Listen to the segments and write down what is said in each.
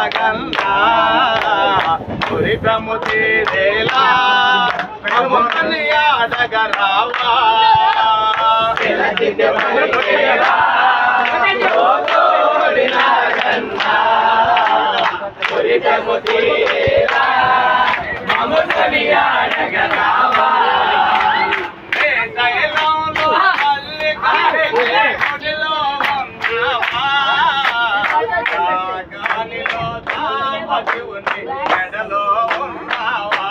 నాగన్నా పురితము తీరేలా అమ్మని ఆడగరావా నాగన్నా పురితము తీరేలా అమ్మని ఆడగరావా మెడలో ఉన్నావా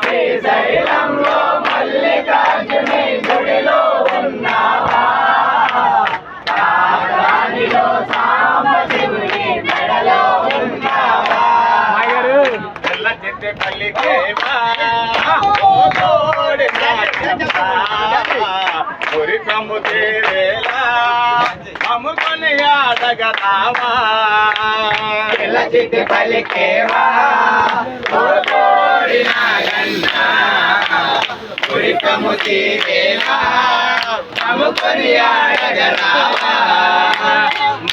శ్రీశైలంలో మల్లికార్జుని గుడిలో ఉన్నావా రాజధానిలో సాంబశివుని మెడలో ఉన్నావా తెల్ల చెట్టు పల్లికేవా పురితము తీరేలా అమ్ముకొని ఆడగరావా తెల్ల చెట్టు పల్లికేవా నాగన్నా పురితము తీరేలా అమ్ముకొని ఆడగరావా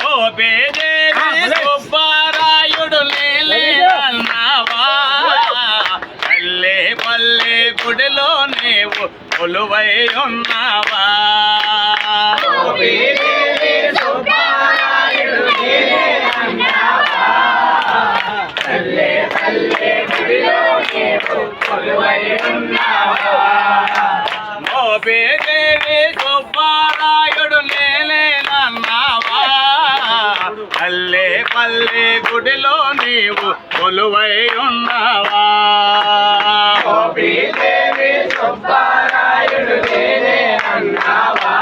ఓ బేదేవి సుబ్బారాయుడు లేలేన్నావా పల్లె పల్లె గుడిలో నీవు కొలువై ఉన్నావా సుబ్బారాయుడు లేలేన్నావా పల్లె పల్లె గుడిలో నీవు కొలువై ఉన్నావా ఓ బేదేవి సుబ్బారాయుడు లేలేనన్నావా పల్లె పల్లె గుడిలో నీవు కొలువై ఉన్నావా ఓ బేదేవి సుబ్బారాయుడు లేలేనన్నావా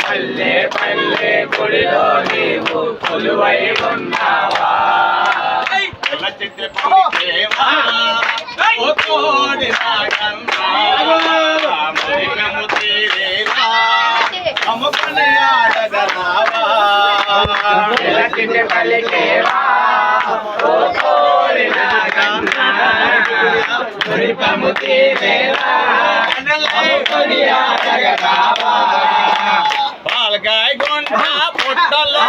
పల్లె పల్లె గుడిలో నీవు కొలువై ఉన్నావా తెల్ల చెట్టు పల్లికేవా ఓ కోడి నాగన్నా పురితము తీరేలా అమ్ముకొని ఆడగరావా తెల్ల చెట్టు పల్లికేవా ఓ కోడి నాగన్నా పురితము తీరేలా అమ్ముకొని ఆడగరావా పాలకాయ గుంట పుట్టలో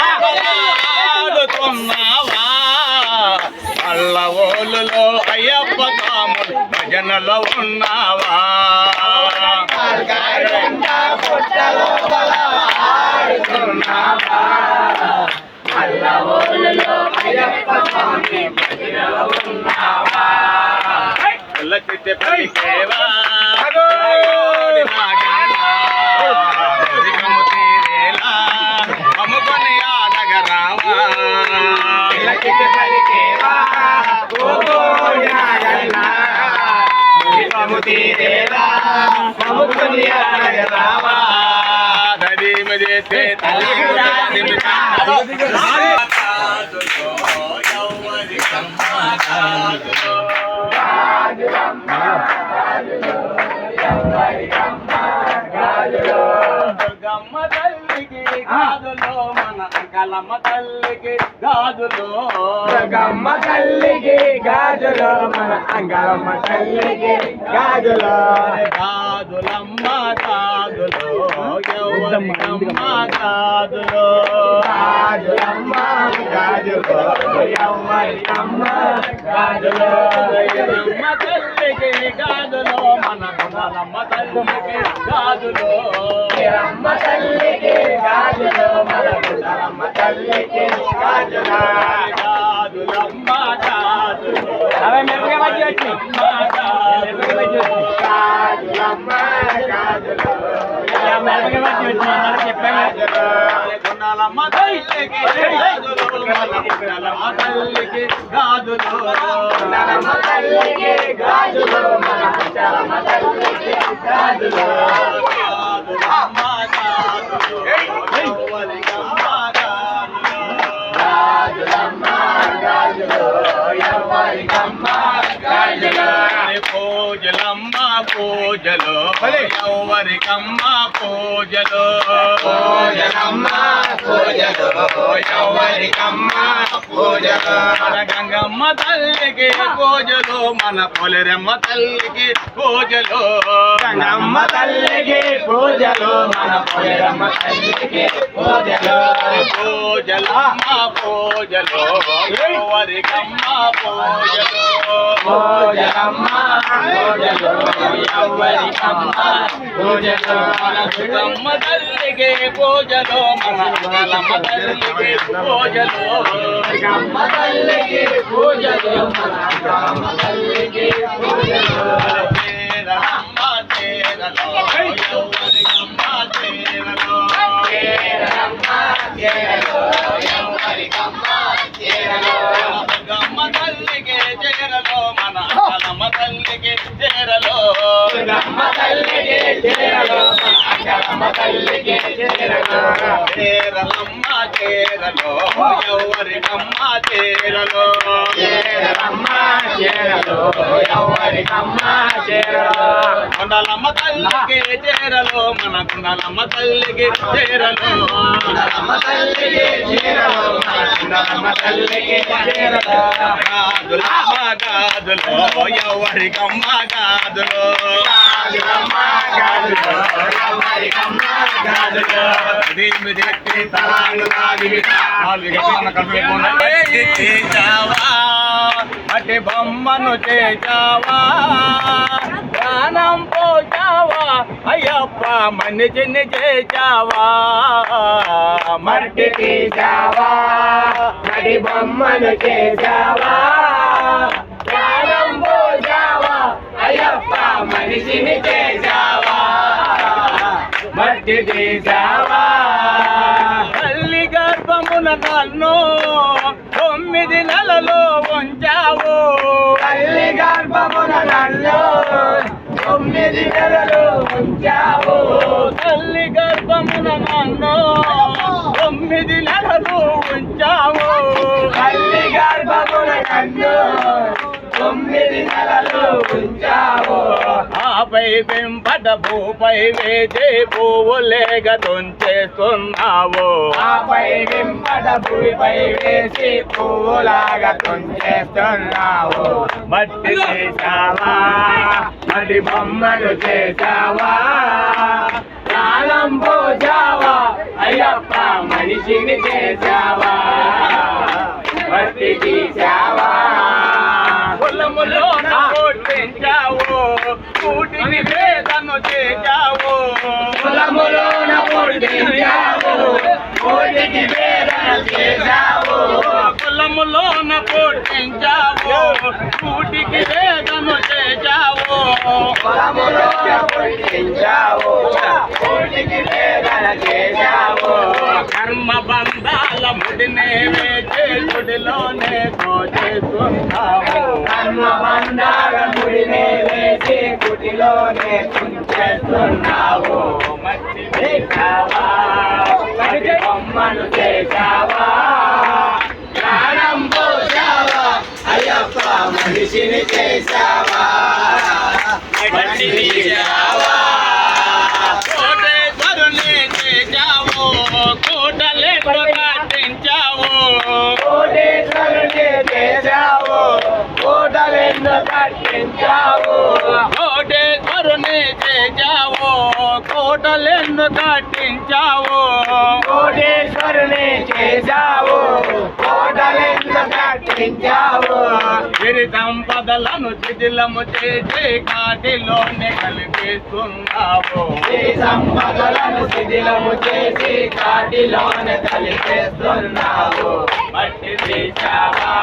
ఆడుతున్నావా అల్ల ఓలులో అయ్యప్ప తాములు భజనలో ఉన్నావా పుట్టలో ఆడుతున్నావా అల్ల ఓలులో అయ్యప్ప స్వామి భజనలో ఉన్నావా తెల్ల చెట్టు పల్లికేవా పురితము తీరేలా అమ్ముకొని ఆడగరావా తెల్ల చెట్టు పల్లికేవా ఓ నాగన్నా పురితము తీరేలా అమ్ముకొని ఆడగరావా దదీమ చేస్తే దుర్గమ్మ తల్లికి గాజులో మన అంకలమ్మ తల్లికి గాజులో దుర్గమ్మ తల్లికి గాజులో మన అంకలమ్మ తల్లికి గాజులో గాజులమ్మ గాజులో ఎవరికమ్మ గాజులో గాజులమ్మ గాజులో ఎవరికమ్మ గాజులో అమ్మ తల్లికి గాజులో మన గుణలమ్మ తల్లికి గాజులో అమ్మ తల్లికి గాజులో మన గుణలమ్మ తల్లికి గాజులో గాజులమ్మ గాజులో అవే మెరుగే వచ్చి గాజులమ్మ గాజులో మెరుగే వచ్చి చెప్పాము గుణలమ్మ తల్లికి గాజులో మన గుణలమ్మ తల్లికి గాజులో గుణలమ్మ తల్లికి గాజులో మన గుణలమ్మ తల్లికి గాజులో గాజులమ్మ గాజులో ఎవరికమ్మ గాజులమ్మ గాజులో ఎవరికమ్మ గాజులో పూజలమ్మ పూజ పూజలు ఎవరికమ్మ పూజలు పూజలమ్మ పూజలు ఎవరికమ్మ పూజలు మన గంగమ్మ తల్లికి పూజలు మన పొలిరమ్మ తల్లికి పూజలు గంగమ్మ తల్లికి పూజలు మన పొలిరమ్మ తల్లికి పూజలు పూజలమ్మ పూజలు ఎవరికమ్మ పూజలు పూజలమ్మ పూజలు ఎవరికమ్మ పూజలు మన దుర్గమ్మ తల్లికి పూజలు మన దుర్గమ్మ తల్లికి పూజలు గంగమ్మ తల్లికి పూజలు మన గంగమ్మ తల్లికి పూజలు చేరమ్మ చేరలో ఎవరికమ్మ చేరలో చేరమ్మ చేరలో ఎవరికమ్మ చేరలో దుర్గమ్మ తల్లికి చేరలో మన అక్కలమ్మ తల్లికి చేరలో గంగమ్మ తల్లికి చేరలో గంగమ్మ తల్లికి చేరలో చేరలమ్మ చేరలో ఎవరికమ్మ చేరలో చేరమ్మ చేరలో ఎవరికమ్మ చేరలో కొండలమ్మ తల్లికి చేరలో మన కుండలమ్మ తల్లికి చేరలో గంగమ్మ తల్లికి చేరలో గంగమ్మ తల్లికి చేరలో గాజులమ్మ గాజులో ఎవరికమ్మ గాజులో గంగమ్మ గాజులో ఎవరికమ్మ గాజులో చేసావా అటి బొమ్మను చేసావా ప్రాణం పోచావా అయ్యప్ప మనిషిని చేసావా మట్టి తీసావా మడి బొమ్మను చేసావా ప్రాణం పోసావా అయ్యప్ప మనిషిని చేసావా మట్టి తీసావా తల్లి గర్భమున నన్ను 9 నెలలు ఉంచావు తల్లి గర్భమున నన్ను 9 నెలలు ఉంచావు తల్లి గర్భమున నన్ను 9 నెలలు ఉంచావు తల్లి గర్భమున నన్ను 9 నెలలు ఉంచావు ఆపై వెంపట భూపై వేసే పువ్వులేగ తుంచేస్తున్నావు ఆపై వెంపట భూమిపై వేసి పువ్వులాగా తుంచేస్తున్నావు మట్టి చేసావా మడి బొమ్మలు చేసావా ప్రాణం పోసావా అయ్యప్ప మనిషిని చేసావా మట్టి తీసావా పొలములో కొట్టించావు కూటికి వేదను చేశావు కులములోన పుట్టించావు కోటికి వేదన చేసావు పొలములోన కొట్టించావు కూటికి వేదను చేశావు కులములోన పుట్టించావు కోటికి వేదన చేసావు కర్మ బంధాల ముడినే వేచే గుడిలోనే దోచేస్తున్నావు కర్మ బంధాల ముడినే వేసి గుడిలోనే తుంచేస్తున్నావు మట్టి చేసావా మట్టి బొమ్మను చేసావా ప్రాణం పోసావా అయ్యప్ప మనిషిని చేసావా మట్టి తీసావా కోటేశ్వరుని చేశావు కోటలెందు కట్టించావు కోటేశ్వరుని చేసావు కోటలెందు కట్టించావు కోటేశ్వరుని చేశావు కోటలెందు కట్టించావు కోటేశ్వరుని చేసావు కోటలెందు కట్టించావు సిరి సంపదలను శిథిలము చేసి కాటిలోనే కలిపిస్తున్నావు ఈ సంపదలను శిథిలము చేసి కాటిలోనే కలిపేస్తున్నావు మట్టి తీసావా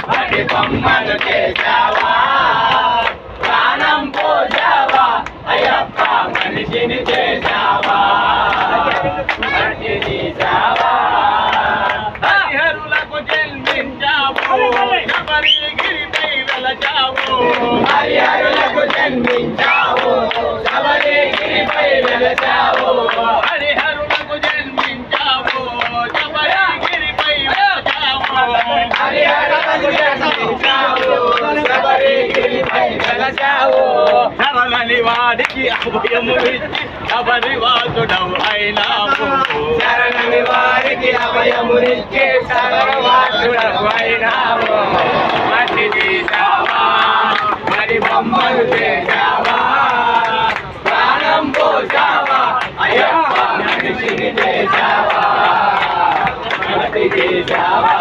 మట్టి బొమ్మను చేసావా ప్రాణం పోసావా అయ్యప్ప మనిషిని చేసావా మట్టి తీసావా హరిహరులకు జన్మించావు శబరిగిరిపై వెలచావు హరిహరులకు జన్మించావు శబరిగిరిపై వెలచావు హరిహరులకు జన్మించావు శబరిగిరిపై వెలచావు హరిహరులకు జన్మించావు శబరిగిరిపై వెలచావు శరణని వాడి అభయమునిచ్చి శబరివాసుడవు అయినావు. శరణని వారికి అభయమునిచ్చే శబరివాసుడవు అయినావు. మట్టి చేశావా మరి బొమ్మలు చేశావా, ప్రాణం పోసావా అయ్యప్ప మనిషిని చేశావా, మట్టి చేశావా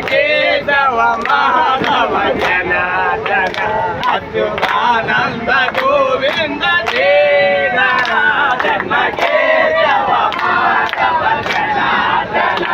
కేశవ మాధవ జనార్దన అచ్యుతానంద గోవింద జన కేశవ మాధవ జనార్దన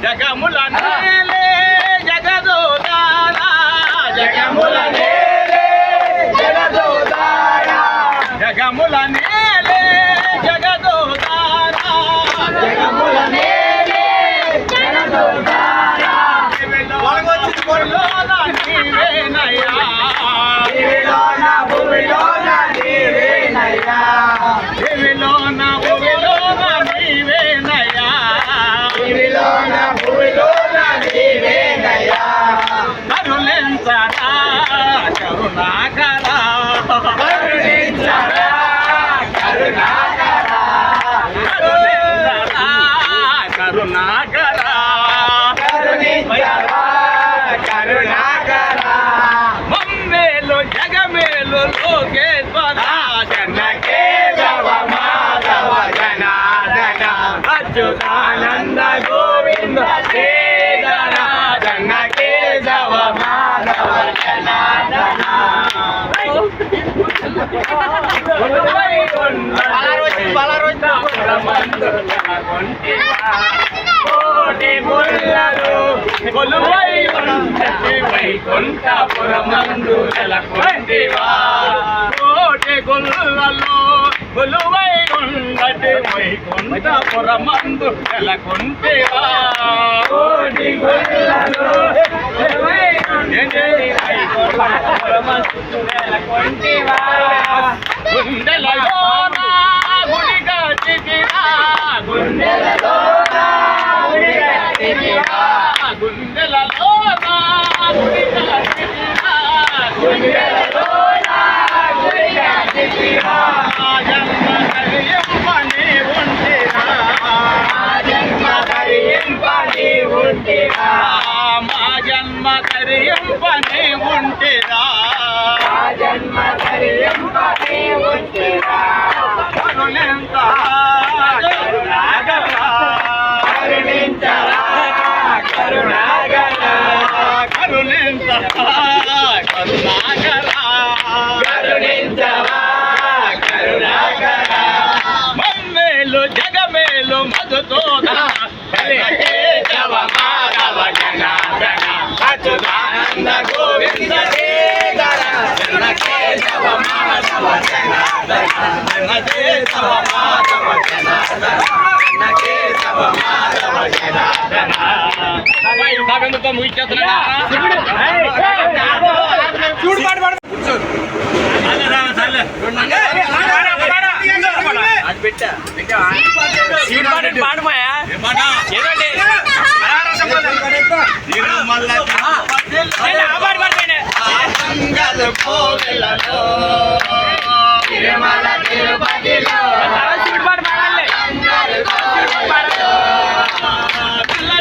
జగముల నేలే జగదోదారా, జగముల నేలే జగదోదారా, జగముల నేలే జగదోదారా, జగముల నేలే జగదోదారా, భూమిలోన నీవేనయ్యా, భూమిలోన భూమిలోన నీవేనయ్యా, భూమిలోన భూమిలోన నీవేనయ్యా, భూమిలోన భూమిలోన నీవేనయ్యా, కరుణించరా కరుణాకరా, కరుణించరా కరుణాకరా, కరుణించరా కరుణాకరా, కరుణించరా కరుణాకరా, మమ్మేలు జగమేలు లోకేశ్వర జన కేశవ మాధవ జనార్దన అచ్యుతానంద గోవింద శ్రీధర, జన కేశవ మాధవ జనార్దన కోటి ముళ్ళలు కొలువై ఉన్నటి వైకుంఠపురమందు నెలకొంటివా, కోటి గుళ్ళలో కొలువై ఉండటి వైకుంఠపురమందు నెలకొంటివా, కోటి గుళ్ళలు కొలువై ఉన్నటి వైకుంఠపురమందు నెలకొంటివా, గుండెలలోన గుడి కట్టితివా, గుండెలలోన గుడి కట్టితివా, గుండెలలోన గుడి కట్టితివా, గుండెలలోన గుడి కట్టితివా, మా జన్మ కరియంపని ఉంటిరా, మా జన్మ ధరింపని ఉంటిరా, మా జన్మ కరియంపని ఉంటిరా, మా జన్మ ధరింపని ఉంటిరా, కరుణింత కరుణాకరా, కరుణించరా కరుణాకరా, కరుణింత కరుణాకరా, కరుణించరా కరుణాకరా, మమ్మేలు జగమేలు మధుతోదా కేశవ మాధవ జనార్దన అచ్యుతానంద గోవింద శ్రీధర, జన కేశవ మాధవ జనార్దన, జన కేశవ మాధవ జనార్దన, జన కేశవ మాధవ జనార్దన. సాగందుతో ముగిచ్చేస్తున్నా తిరుమల తిరుపతిలో పిల్ల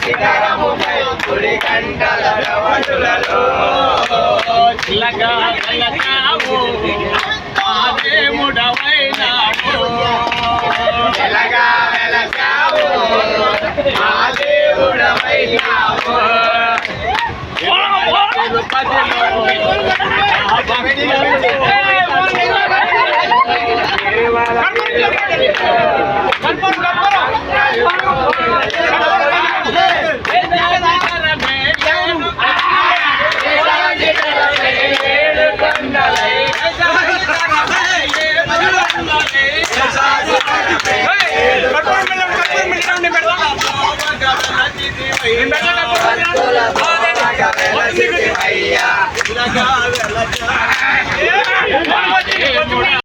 శిఖరముపై గుడి గంటల రవణులలో చిలగా వెలచావు ఆ దేవుడవైనావు ఎలగా వెలసావు ఆ దేవుడవైనావు తిరుపతిలో ఆ భక్తుల బాగా వెలసితివయ్యా.